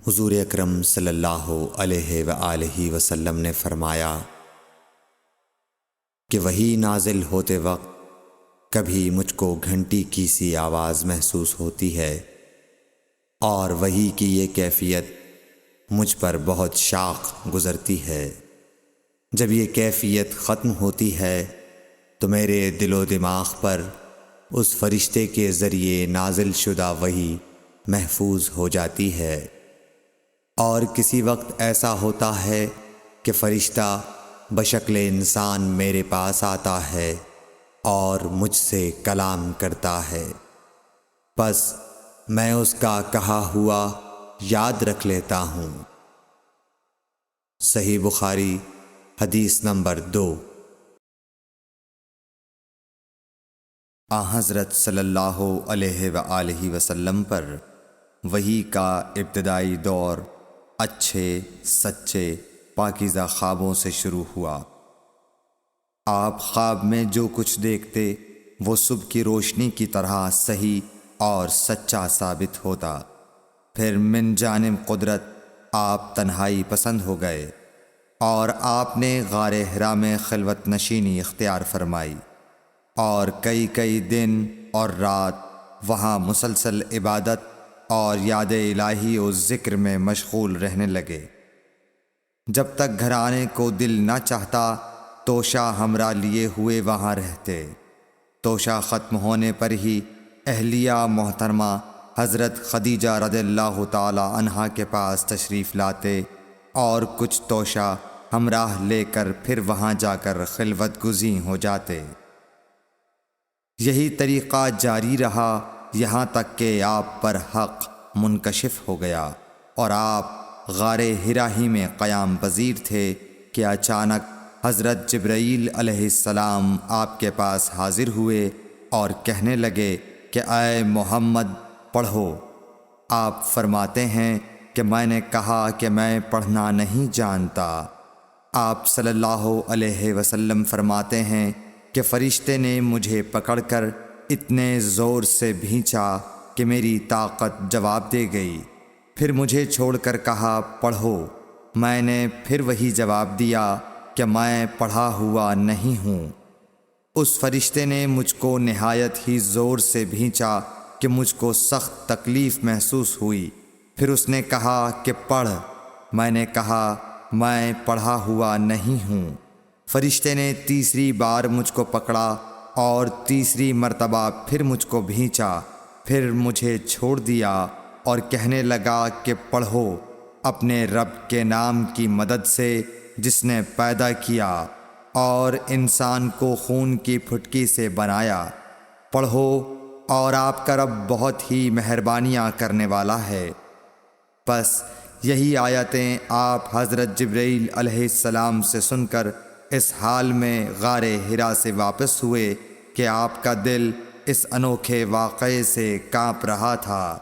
حضور اکرم صلی اللہ علیہ وآلہ وسلم نے فرمایا کہ وحی نازل ہوتے وقت کبھی مجھ کو گھنٹی کی سی آواز محسوس ہوتی ہے، اور وحی کی یہ کیفیت مجھ پر بہت شاق گزرتی ہے۔ جب یہ کیفیت ختم ہوتی ہے تو میرے دل و دماغ پر اس فرشتے کے ذریعے نازل شدہ وحی محفوظ ہو جاتی ہے، اور کسی وقت ایسا ہوتا ہے کہ فرشتہ بشکل انسان میرے پاس آتا ہے اور مجھ سے کلام کرتا ہے، پس میں اس کا کہا ہوا یاد رکھ لیتا ہوں۔ صحیح بخاری حدیث نمبر 2۔ حضرت صلی اللہ علیہ وآلہ وسلم پر وحی کا ابتدائی دور اچھے سچے پاکیزہ خوابوں سے شروع ہوا۔ آپ خواب میں جو کچھ دیکھتے وہ صبح کی روشنی کی طرح صحیح اور سچا ثابت ہوتا۔ پھر من جانب قدرت آپ تنہائی پسند ہو گئے اور آپ نے غار حرا میں خلوت نشینی اختیار فرمائی، اور کئی دن اور رات وہاں مسلسل عبادت اور یاد الہی و ذکر میں مشغول رہنے لگے۔ جب تک گھرانے کو دل نہ چاہتا توشہ ہمراہ لیے ہوئے وہاں رہتے۔ توشہ ختم ہونے پر ہی اہلیہ محترمہ حضرت خدیجہ رضی اللہ تعالی عنہا کے پاس تشریف لاتے اور کچھ توشہ ہمراہ لے کر پھر وہاں جا کر خلوت گزین ہو جاتے۔ یہی طریقہ جاری رہا یہاں تک کہ آپ پر حق منکشف ہو گیا اور آپ غار حرا ہی میں قیام پذیر تھے کہ اچانک حضرت جبرائیل علیہ السلام آپ کے پاس حاضر ہوئے اور کہنے لگے کہ اے محمد پڑھو۔ آپ فرماتے ہیں کہ میں نے کہا کہ میں پڑھنا نہیں جانتا۔ آپ صلی اللہ علیہ وسلم فرماتے ہیں کہ فرشتے نے مجھے پکڑ کر اتنے زور سے بھینچا کہ میری طاقت جواب دے گئی، پھر مجھے چھوڑ کر کہا پڑھو۔ میں نے پھر وہی جواب دیا کہ میں پڑھا ہوا نہیں ہوں۔ اس فرشتے نے مجھ کو نہایت ہی زور سے بھینچا کہ مجھ کو سخت تکلیف محسوس ہوئی، پھر اس نے کہا کہ پڑھ۔ میں نے کہا میں پڑھا ہوا نہیں ہوں۔ فرشتے نے تیسری بار مجھ کو پکڑا اور تیسری مرتبہ پھر مجھ کو بھینچا، پھر مجھے چھوڑ دیا اور کہنے لگا کہ پڑھو اپنے رب کے نام کی مدد سے جس نے پیدا کیا اور انسان کو خون کی پھٹکی سے بنایا۔ پڑھو اور آپ کا رب بہت ہی مہربانیاں کرنے والا ہے۔ پس یہی آیتیں آپ حضرت جبرائیل علیہ السلام سے سن کر اس حال میں غار حرا سے واپس ہوئے کہ آپ کا دل اس انوکھے واقعے سے کانپ رہا تھا۔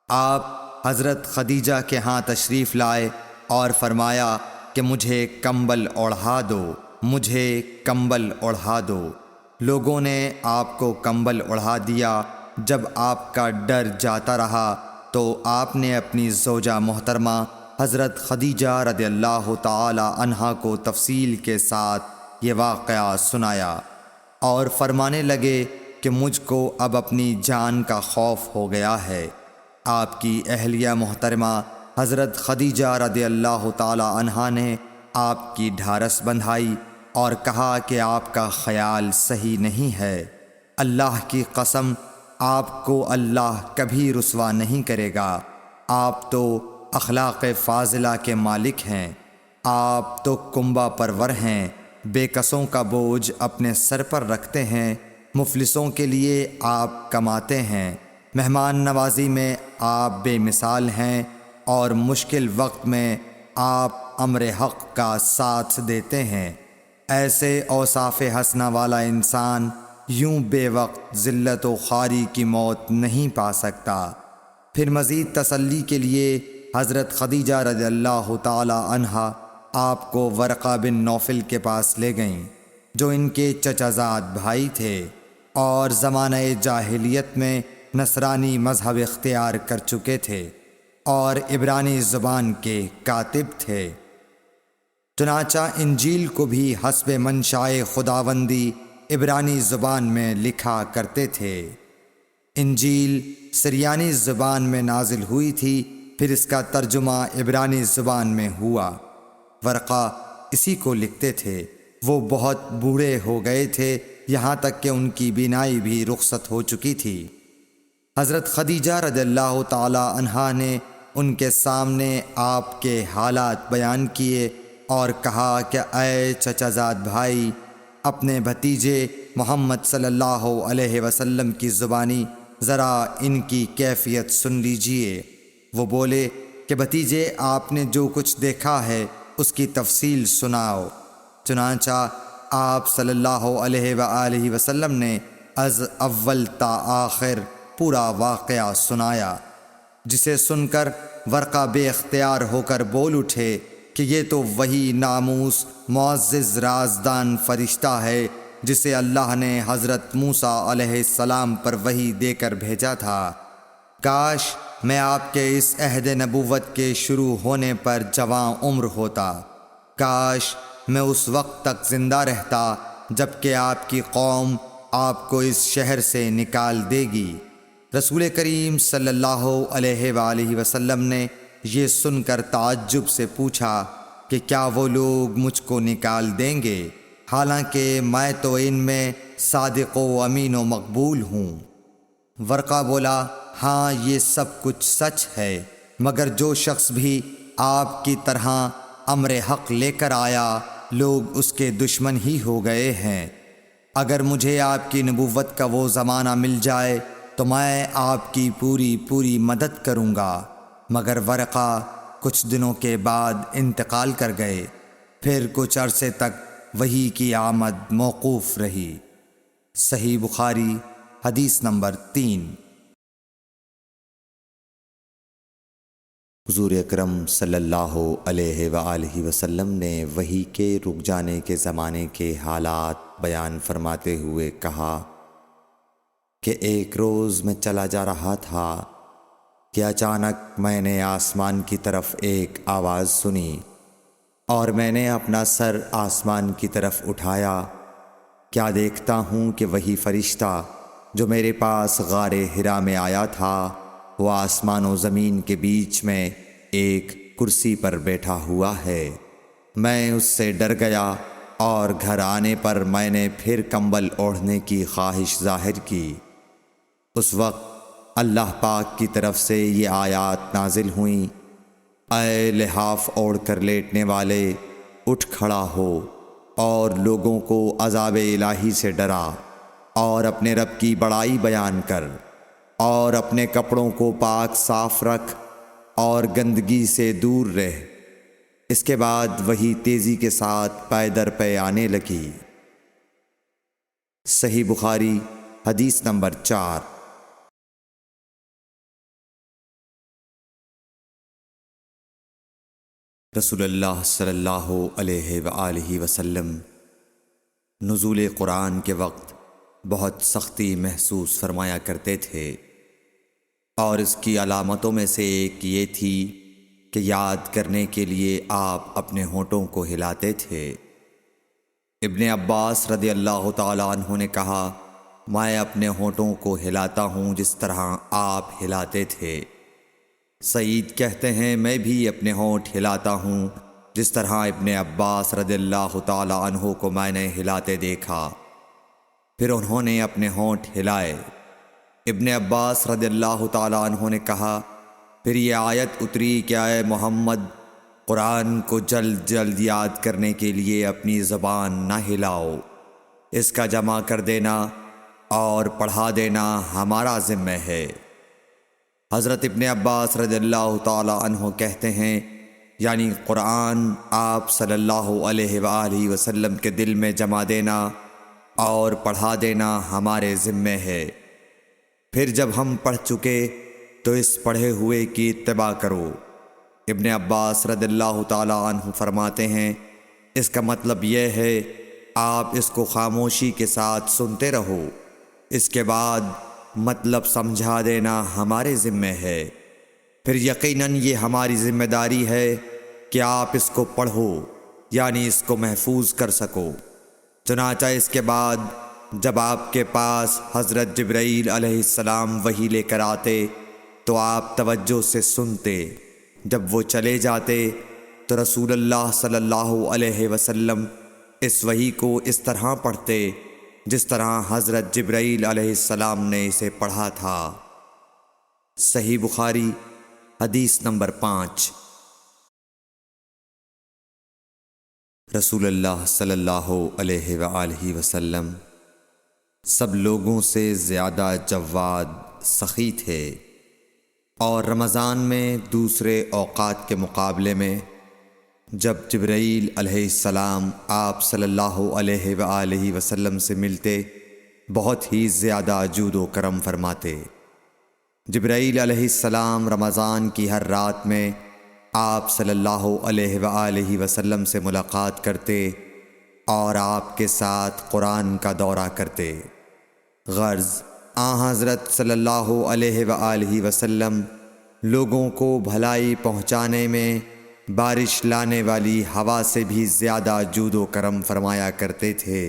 آپ حضرت خدیجہ کے ہاں تشریف لائے اور فرمایا کہ مجھے کمبل اوڑھا دو، مجھے کمبل اوڑھا دو۔ لوگوں نے آپ کو کمبل اوڑھا دیا۔ جب آپ کا ڈر جاتا رہا تو آپ نے اپنی زوجہ محترمہ حضرت خدیجہ رضی اللہ تعالی عنہا کو تفصیل کے ساتھ یہ واقعہ سنایا اور فرمانے لگے کہ مجھ کو اب اپنی جان کا خوف ہو گیا ہے۔ آپ کی اہلیہ محترمہ حضرت خدیجہ رضی اللہ تعالی عنہا نے آپ کی ڈھارس بندھائی اور کہا کہ آپ کا خیال صحیح نہیں ہے۔ اللہ کی قسم آپ کو اللہ کبھی رسوا نہیں کرے گا۔ آپ تو اخلاق فاضلہ کے مالک ہیں، آپ تو کنبہ پرور ہیں، بے کسوں کا بوجھ اپنے سر پر رکھتے ہیں، مفلسوں کے لیے آپ کماتے ہیں، مہمان نوازی میں آپ بے مثال ہیں، اور مشکل وقت میں آپ امر حق کا ساتھ دیتے ہیں۔ ایسے اوصاف حسنہ والا انسان یوں بے وقت ذلت و خواری کی موت نہیں پا سکتا۔ پھر مزید تسلی کے لیے حضرت خدیجہ رضی اللہ تعالی عنہا آپ کو ورقہ بن نوفل کے پاس لے گئیں، جو ان کے چچا زاد بھائی تھے اور زمانہ جاہلیت میں نصرانی مذہب اختیار کر چکے تھے۔ اور عبرانی زبان کے کاتب تھے۔ چنانچہ انجیل کو بھی حسب منشائے خداوندی عبرانی زبان میں لکھا کرتے تھے۔ انجیل سریانی زبان میں نازل ہوئی تھی، پھر اس کا ترجمہ عبرانی زبان میں ہوا۔ ورقہ اسی کو لکھتے تھے۔ وہ بہت بوڑھے ہو گئے تھے، یہاں تک کہ ان کی بینائی بھی رخصت ہو چکی تھی۔ حضرت خدیجہ رضی اللہ تعالی عنہا نے ان کے سامنے آپ کے حالات بیان کیے اور کہا کہ اے چچا زاد بھائی، اپنے بھتیجے محمد صلی اللہ علیہ وسلم کی زبانی ذرا ان کی کیفیت سن لیجئے۔ وہ بولے کہ بھتیجے، آپ نے جو کچھ دیکھا ہے اس کی تفصیل سناؤ۔ چنانچہ آپ صلی اللہ علیہ وآلہ وسلم نے از اول تا آخر پورا واقعہ سنایا، جسے سن کر ورقہ بے اختیار ہو کر بول اٹھے کہ یہ تو وہی ناموس معزز رازدان فرشتہ ہے جسے اللہ نے حضرت موسیٰ علیہ السلام پر وحی دے کر بھیجا تھا۔ کاش میں آپ کے اس عہد نبوت کے شروع ہونے پر جواں عمر ہوتا، کاش میں اس وقت تک زندہ رہتا جب کہ آپ کی قوم آپ کو اس شہر سے نکال دے گی۔ رسول کریم صلی اللہ علیہ وآلہ وسلم نے یہ سن کر تعجب سے پوچھا کہ کیا وہ لوگ مجھ کو نکال دیں گے، حالانکہ میں تو ان میں صادق و امین و مقبول ہوں۔ ورقہ بولا، ہاں یہ سب کچھ سچ ہے، مگر جو شخص بھی آپ کی طرح امر حق لے کر آیا لوگ اس کے دشمن ہی ہو گئے ہیں۔ اگر مجھے آپ کی نبوت کا وہ زمانہ مل جائے تو میں آپ کی پوری مدد کروں گا۔ مگر ورقہ کچھ دنوں کے بعد انتقال کر گئے، پھر کچھ عرصے تک وحی کی آمد موقوف رہی۔ صحیح بخاری حدیث نمبر 3۔ حضور اکرم صلی اللہ علیہ وآلہ وسلم نے وحی کے رک جانے کے زمانے کے حالات بیان فرماتے ہوئے کہا کہ ایک روز میں چلا جا رہا تھا کہ اچانک میں نے آسمان کی طرف ایک آواز سنی اور میں نے اپنا سر آسمان کی طرف اٹھایا۔ کیا دیکھتا ہوں کہ وہی فرشتہ جو میرے پاس غار حرا میں آیا تھا وہ آسمان و زمین کے بیچ میں ایک کرسی پر بیٹھا ہوا ہے۔ میں اس سے ڈر گیا اور گھر آنے پر میں نے پھر کمبل اوڑھنے کی خواہش ظاہر کی۔ اس وقت اللہ پاک کی طرف سے یہ آیات نازل ہوئیں، اے لحاف اوڑھ کر لیٹنے والے، اٹھ کھڑا ہو اور لوگوں کو عذاب الہی سے ڈرا، اور اپنے رب کی بڑائی بیان کر، اور اپنے کپڑوں کو پاک صاف رکھ اور گندگی سے دور رہ۔ اس کے بعد وہی تیزی کے ساتھ پے در پے آنے لگی۔ صحیح بخاری حدیث نمبر 4۔ رسول اللہ صلی اللہ علیہ وآلہ وسلم نزول قرآن کے وقت بہت سختی محسوس فرمایا کرتے تھے، اور اس کی علامتوں میں سے ایک یہ تھی کہ یاد کرنے کے لیے آپ اپنے ہونٹوں کو ہلاتے تھے۔ ابن عباس رضی اللہ تعالیٰ عنہ نے کہا، میں اپنے ہونٹوں کو ہلاتا ہوں جس طرح آپ ہلاتے تھے۔ سعید کہتے ہیں، میں بھی اپنے ہونٹ ہلاتا ہوں جس طرح ابن عباس رضی اللہ تعالیٰ عنہ کو میں نے ہلاتے دیکھا۔ پھر انہوں نے اپنے ہونٹ ہلائے۔ ابن عباس رضی اللہ تعالیٰ عنہ نے کہا، پھر یہ آیت اتری کہ اے محمد، قرآن کو جلد جلد یاد کرنے کے لیے اپنی زبان نہ ہلاؤ، اس کا جمع کر دینا اور پڑھا دینا ہمارا ذمہ ہے۔ حضرت ابن عباس رضی اللہ تعالیٰ عنہ کہتے ہیں، یعنی قرآن آپ صلی اللہ علیہ وآلہ وسلم کے دل میں جمع دینا اور پڑھا دینا ہمارے ذمہ ہے۔ پھر جب ہم پڑھ چکے تو اس پڑھے ہوئے کی اتباع کرو۔ ابن عباس رضی اللہ تعالیٰ عنہ فرماتے ہیں، اس کا مطلب یہ ہے آپ اس کو خاموشی کے ساتھ سنتے رہو، اس کے بعد مطلب سمجھا دینا ہمارے ذمہ ہے۔ پھر یقیناً یہ ہماری ذمہ داری ہے کہ آپ اس کو پڑھو، یعنی اس کو محفوظ کر سکو۔ چنانچہ اس کے بعد جب آپ کے پاس حضرت جبرائیل علیہ السلام وحی لے کر آتے تو آپ توجہ سے سنتے۔ جب وہ چلے جاتے تو رسول اللہ صلی اللہ علیہ وسلم اس وحی کو اس طرح پڑھتے جس طرح حضرت جبرائیل علیہ السلام نے اسے پڑھا تھا۔ صحیح بخاری حدیث نمبر 5۔ رسول اللہ صلی اللہ علیہ وآلہ وسلم سب لوگوں سے زیادہ جواد سخی تھے، اور رمضان میں دوسرے اوقات کے مقابلے میں جب جبرائیل علیہ السلام آپ صلی اللہ علیہ وآلہ وسلم سے ملتے بہت ہی زیادہ جود و کرم فرماتے۔ جبرائیل علیہ السلام رمضان کی ہر رات میں آپ صلی اللہ علیہ وآلہ وسلم سے ملاقات کرتے اور آپ کے ساتھ قرآن کا دورہ کرتے۔ غرض حضرت صلی اللہ علیہ وآلہ وسلم لوگوں کو بھلائی پہنچانے میں بارش لانے والی ہوا سے بھی زیادہ جود و کرم فرمایا کرتے تھے۔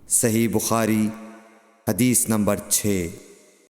صحیح بخاری حدیث نمبر 6۔